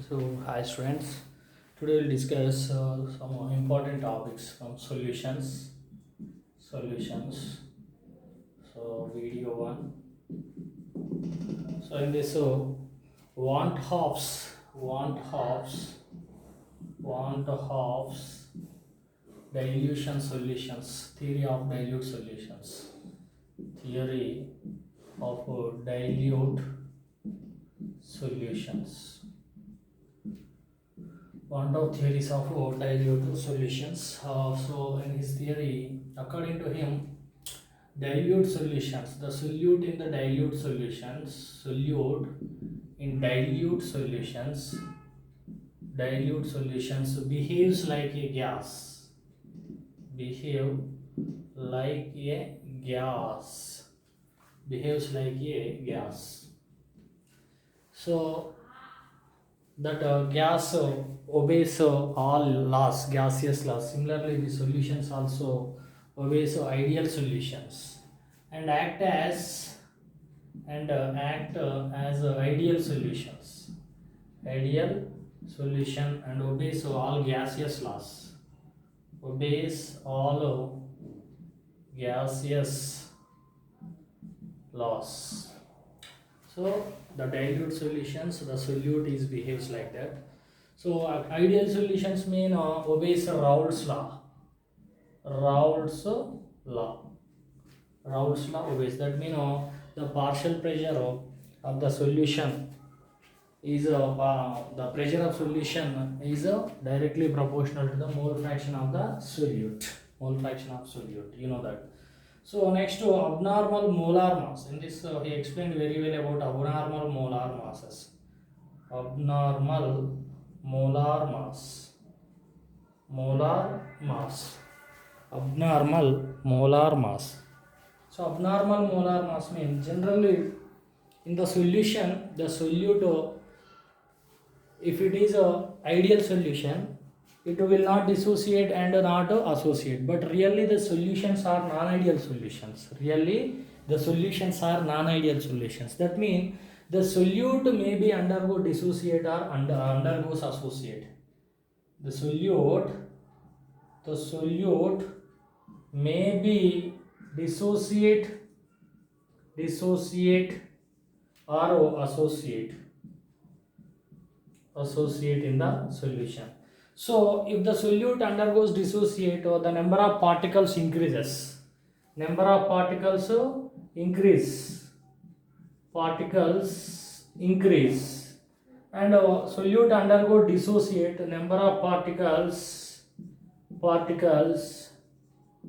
So, hi students. Today we'll discuss some important topics from solutions. Solutions. So, video one. So, in this, want hops, want hops, want hops, dilution solutions. Theory of dilute solutions. Theory of dilute solutions. One of theories of dilute solutions. So, in his theory, according to him, dilute solutions, the solute in the dilute solutions behaves like a gas, behave like a gas, behaves like a gas. So that gas obeys all laws, gaseous laws. Similarly, the solutions also obeys ideal solutions and act as ideal solutions. Ideal solution and obeys all gaseous laws. Obeys all gaseous laws. So the dilute solutions, the solute is behaves like that. So ideal solutions mean obeys Raoult's law. Raoult's law. Raoult's law obeys. That mean the partial pressure of the solution is the pressure of solution is directly proportional to the mole fraction of the solute. Mole fraction of solute. You know that. So next to abnormal molar mass. In this he explained very well about abnormal molar masses. Abnormal molar mass. Molar mass. Abnormal molar mass. So abnormal molar mass means generally in the solution, the solute, if it is a ideal solution, it will not dissociate and not associate. But really, the solutions are non-ideal solutions. Really, the solutions are non-ideal solutions. That means the solute may be undergo dissociate or undergoes associate. The solute may be dissociate or associate in the solution. So if the solute undergoes dissociate, or the number of particles increases. Number of particles increase, and solute undergo dissociate, number of particles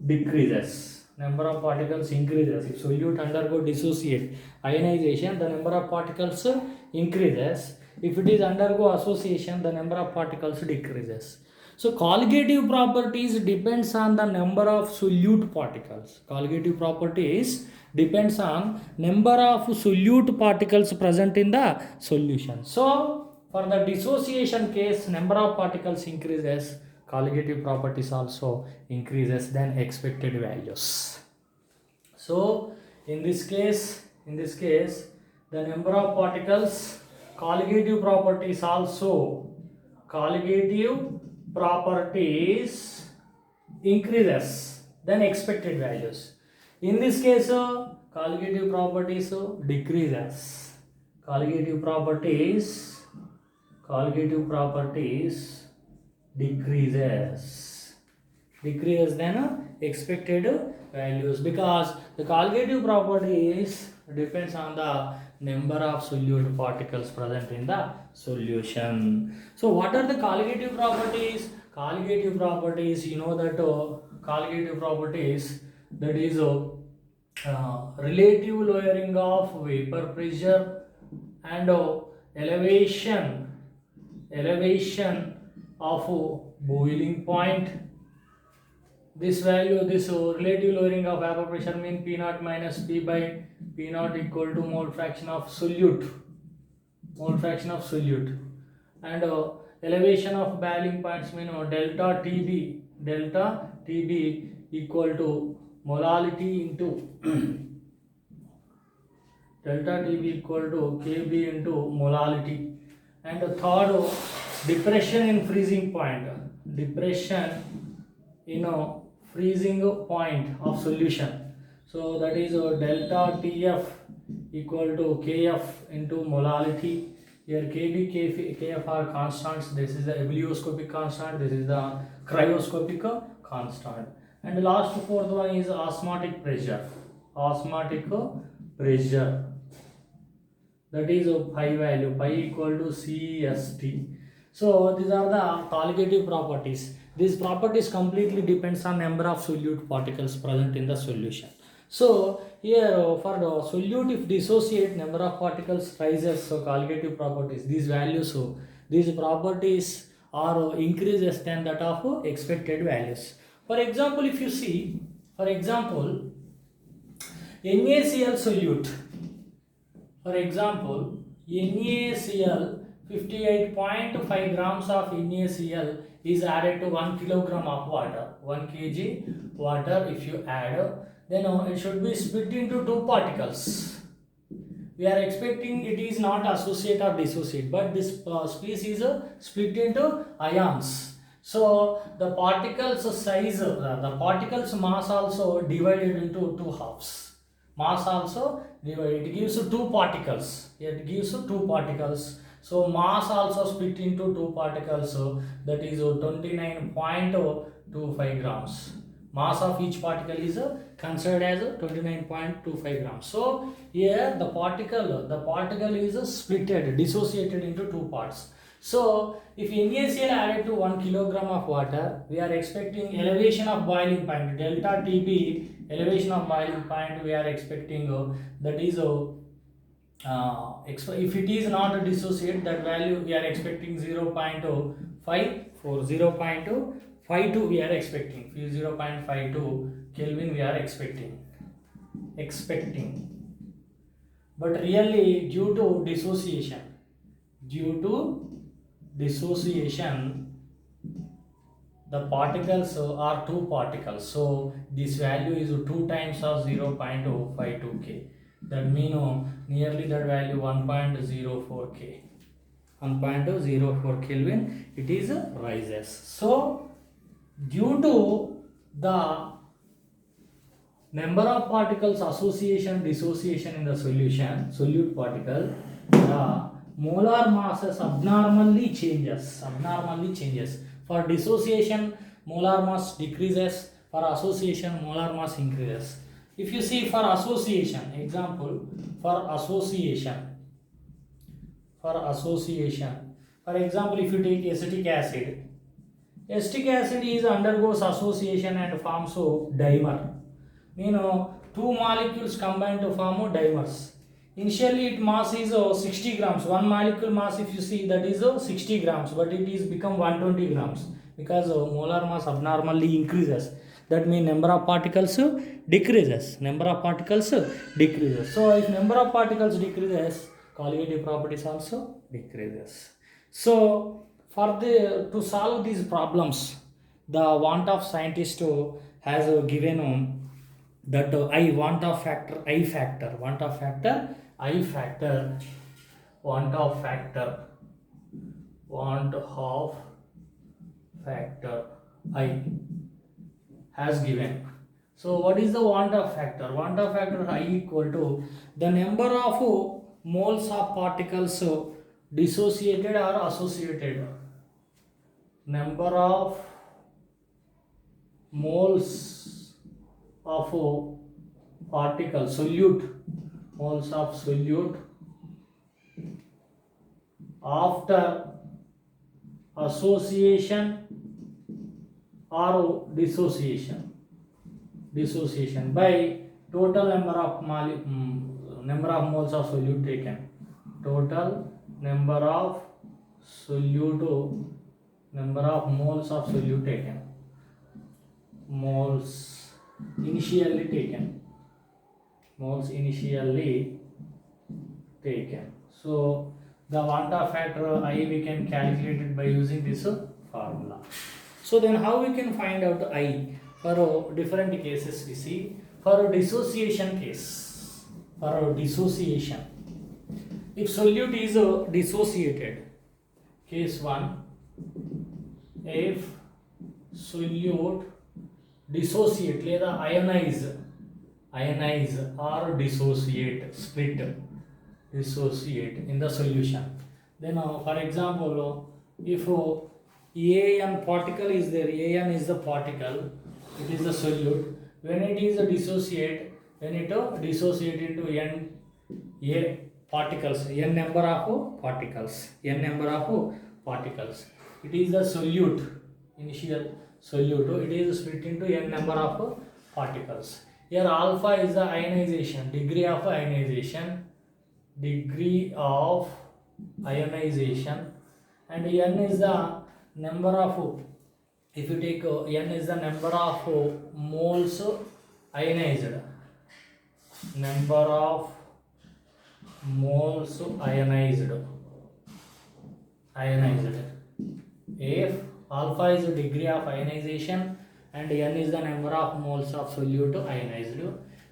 decreases. Number of particles increases. If solute undergo dissociate, ionization, the number of particles increases. If it is undergo association, the number of particles decreases. So colligative properties depends on the number of solute particles. Colligative properties depends on number of solute particles present in the solution. So for the dissociation case, number of particles increases, colligative properties also increases than expected values. So in this case, the number of particles, colligative properties increases than expected values. In this case, colligative properties decreases. Colligative properties, colligative properties decreases than expected values, because the colligative properties depends on the number of solute particles present in the solution. So what are the colligative properties? Colligative properties, you know that colligative properties, that is relative lowering of vapor pressure and elevation of boiling point. This value, this relative lowering of vapor pressure mean P naught minus P by P naught equal to mole fraction of solute, and elevation of boiling points mean delta TB equal to molality into delta TB equal to Kb into molality, And the third, depression in freezing point. Depression in a freezing point of solution. So that is delta TF equal to KF into molality. Here KB, KF are constants. This is the ebullioscopic constant. This is the cryoscopic constant. And the last fourth one is osmotic pressure. Osmotic pressure. That is pi value. Pi equal to CST. So these are the colligative properties. These properties completely depends on number of solute particles present in the solution. So here for the solute, if dissociate, number of particles rises, so colligative properties, these values, so these properties are increases than that of expected values. For example, if you see, for example, NaCl solute, for example, NaCl 58.5 grams of NaCl is added to 1 kilogram of water, 1 kg water if you add, then it should be split into two particles. We are expecting it is not associate or dissociate, but this species is split into ions. So the particles size, the particles mass also divided into two halves. Mass also divided, it gives two particles. It gives two particles. So mass also split into two particles. So that is 29.25 grams. Mass of each particle is considered as 29.25 grams. So here the particle is splitted, dissociated into two parts. So if NaCl added to 1 kilogram of water, we are expecting elevation of boiling point, delta TB, elevation of boiling point, we are expecting that is if it is not a dissociate, that value we are expecting 0.54, 0.52 we are expecting, 0.52 Kelvin we are expecting. But really due to dissociation, the particles are two particles, so this value is 2 times of 0.52 K. That means nearly that value 1.04 K. 1.04 Kelvin it is rises. So due to the number of particles association, dissociation in the solution, solute particle, the molar masses abnormally changes. For dissociation, molar mass decreases. For association, molar mass increases. If you see for association, example, for association, for example, if you take acetic acid is undergoes association and forms a dimer. Two molecules combine to form a dimers. Initially its mass is 60 grams. One molecule mass, if you see, that is 60 grams, but it is become 120 grams because molar mass abnormally increases. That means number of particles decreases. So if number of particles decreases, colligative properties also decreases. So to solve these problems, the want of scientist has given that want of factor I has given. So what is the want of factor? Want of factor I equal to the number of moles of particles dissociated or associated. Number of moles of particle solute, moles of solute after association or dissociation by total number of moles of solute taken. Total number of moles of solute taken. Moles initially taken. So the want of factor I we can calculate it by using this formula. So then how we can find out I for different cases? We see for a dissociation case, if solute is dissociated, case 1, if solute dissociate లేదా ionize or dissociate in the solution, then for example, if an particle is there, an is the particle, it is the solute. When it is a dissociate into n particles, n number of particles, it is the solute, initial solute, it is split into n number of particles. Here alpha is the ionization, degree of ionization, and n is the number of, if you take n is the number of moles ionized, number of moles ionized. If alpha is the degree of ionization and n is the number of moles of solute ionized.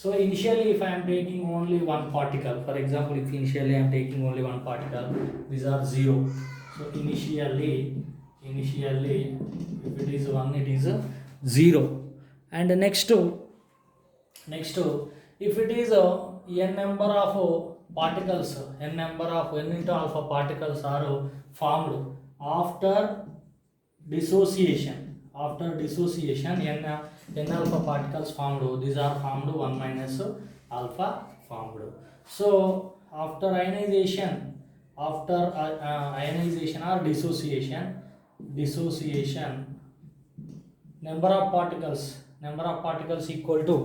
So initially if I am taking only one particle, for example, if initially I am taking only one particle, these are 0. So initially if it is 1, it is 0. And next if it is n number of particles, n into alpha particles are formed after dissociation, n alpha particles formed, these are formed 1 minus alpha formed. So after ionization or dissociation, number of particles equal to